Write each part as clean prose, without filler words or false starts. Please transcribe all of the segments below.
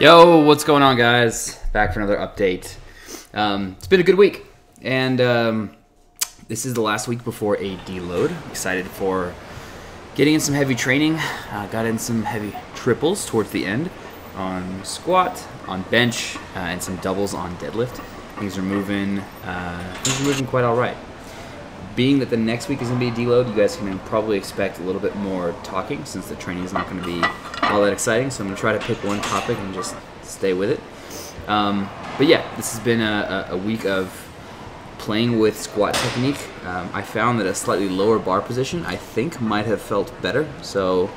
Yo, what's going on, guys? Back for another update. It's been a good week, and this is the last week before a deload. Excited for getting in some heavy training. Got in some heavy triples towards the end on squat, on bench, and some doubles on deadlift. Things are moving quite all right. Being that the next week is going to be a deload, you guys can probably expect a little bit more talking since the training is not going to be all that exciting. So I'm going to try to pick one topic and just stay with it. But yeah, this has been a week of playing with squat technique. I found that a slightly lower bar position I think might have felt better. So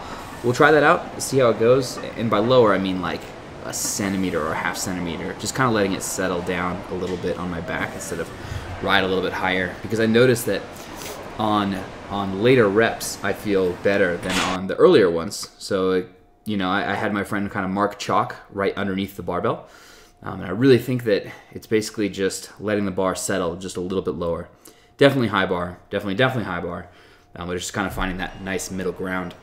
we'll try that out, see how it goes. And by lower, I mean like a centimeter or a half centimeter. Just kind of letting it settle down a little bit on my back instead of ride a little bit higher, because I noticed that on later reps I feel better than on the earlier ones. So you know, I had my friend kind of mark chalk right underneath the barbell, and I really think that it's basically just letting the bar settle just a little bit lower. Definitely high bar, definitely high bar, but just kind of finding that nice middle ground.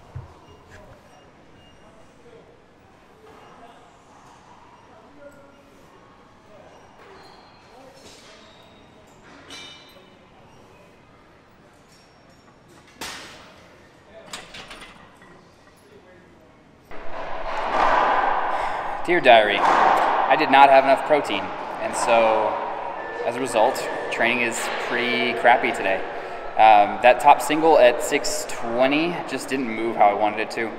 Dear Diary, I did not have enough protein, and so as a result, training is pretty crappy today. That top single at 620 just didn't move how I wanted it to,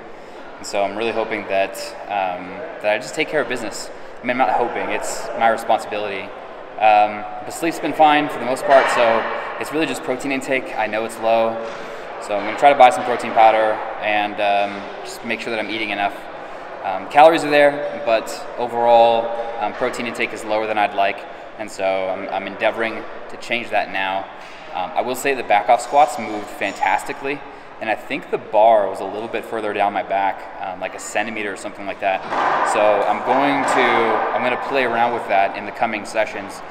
and so I'm really hoping that I just take care of business. I mean, I'm not hoping, it's my responsibility. But sleep's been fine for the most part, so it's really just protein intake. I know it's low, so I'm going to try to buy some protein powder and just make sure that I'm eating enough. Calories are there, but overall protein intake is lower than I'd like, and so I'm endeavoring to change that now. I will say the back off squats moved fantastically, and I think the bar was a little bit further down my back, like a centimeter or something like that. So I'm going to play around with that in the coming sessions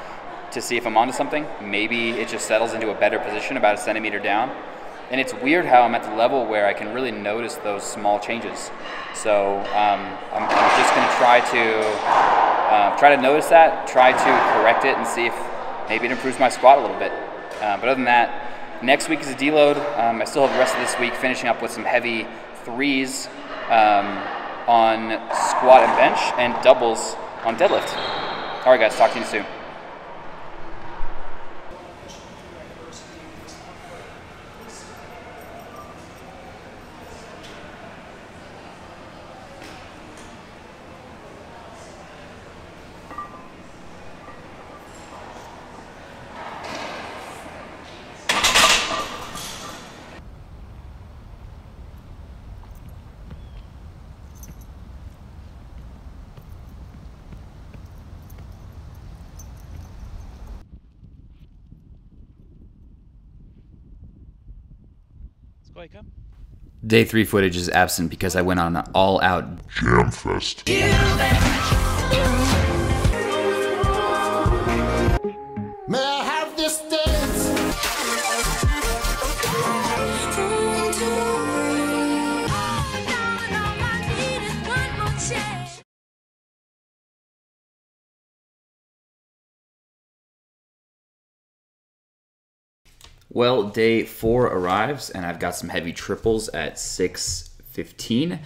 to see if I'm onto something. Maybe it just settles into a better position about a centimeter down. And it's weird how I'm at the level where I can really notice those small changes. So I'm just going to try to notice that, try to correct it, and see if maybe it improves my squat a little bit. But other than that, next week is a deload. I still have the rest of this week finishing up with some heavy threes on squat and bench, and doubles on deadlift. All right, guys, talk to you soon. Day 3 footage is absent because I went on an all-out jam fest. May I have this dance? Well, day 4 arrives, and I've got some heavy triples at 6:15.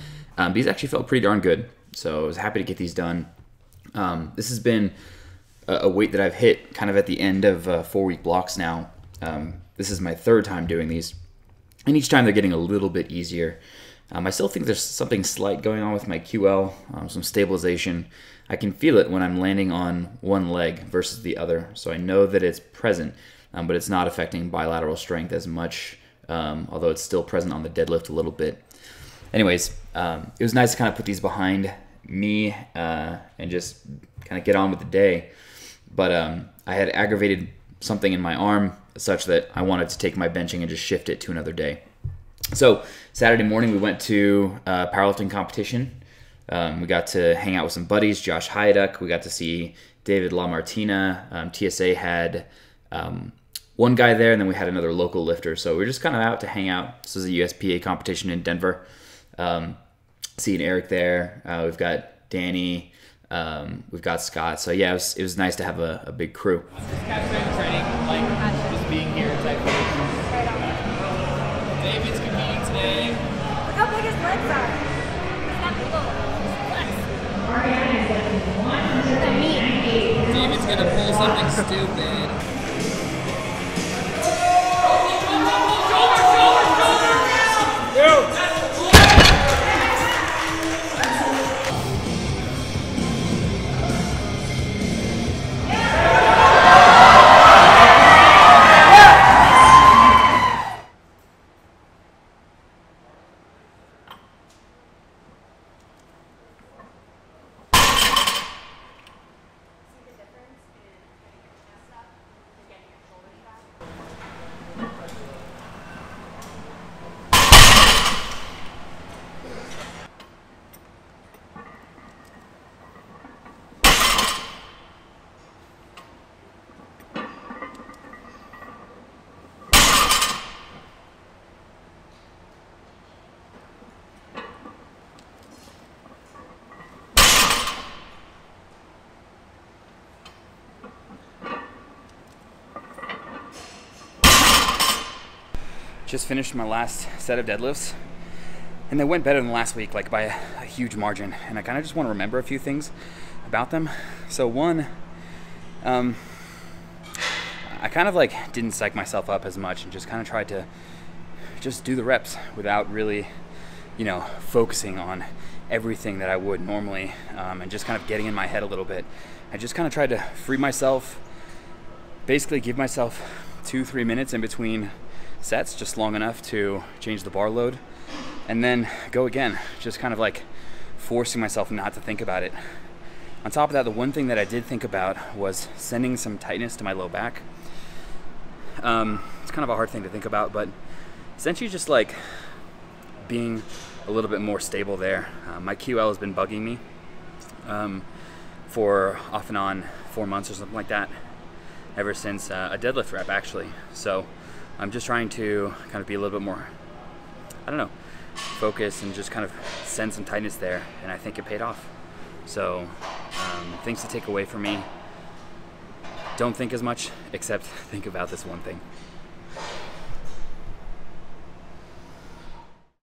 These actually felt pretty darn good, so I was happy to get these done. This has been a weight that I've hit kind of at the end of 4-week blocks now. This is my 3rd time doing these, and each time they're getting a little bit easier. I still think there's something slight going on with my QL, some stabilization. I can feel it when I'm landing on one leg versus the other, so I know that it's present. But it's not affecting bilateral strength as much, although it's still present on the deadlift a little bit. Anyways, it was nice to kind of put these behind me and just kind of get on with the day. But I had aggravated something in my arm such that I wanted to take my benching and just shift it to another day. So Saturday morning we went to a powerlifting competition. We got to hang out with some buddies, Josh Hyduck. We got to see David LaMartina. TSA had one guy there, and then we had another local lifter. So we're just kind of out to hang out. This was a USPA competition in Denver. Seeing Eric there. We've got Danny, We've got Scott. So yeah, it was nice to have a big crew. This cat's been training, like just being here type thing. David's competing today. Look how big his legs are. He's got big old legs. David's gonna pull something stupid. Just finished my last set of deadlifts, and they went better than last week, like by a huge margin. And I kind of just want to remember a few things about them. So one, I kind of like didn't psych myself up as much and just kind of tried to just do the reps without really, you know, focusing on everything that I would normally, and just kind of getting in my head a little bit. I just kind of tried to free myself, basically give myself 2-3 minutes in between sets, just long enough to change the bar load and then go again, just kind of like forcing myself not to think about it. On top of that, the one thing that I did think about was sending some tightness to my low back. It's kind of a hard thing to think about, but essentially just like being a little bit more stable there. My QL has been bugging me for off and on 4 months or something like that, ever since a deadlift rep actually. So I'm just trying to kind of be a little bit more, I don't know, focused and just kind of send some tightness there, and I think it paid off. So things to take away from me: don't think as much, except think about this one thing.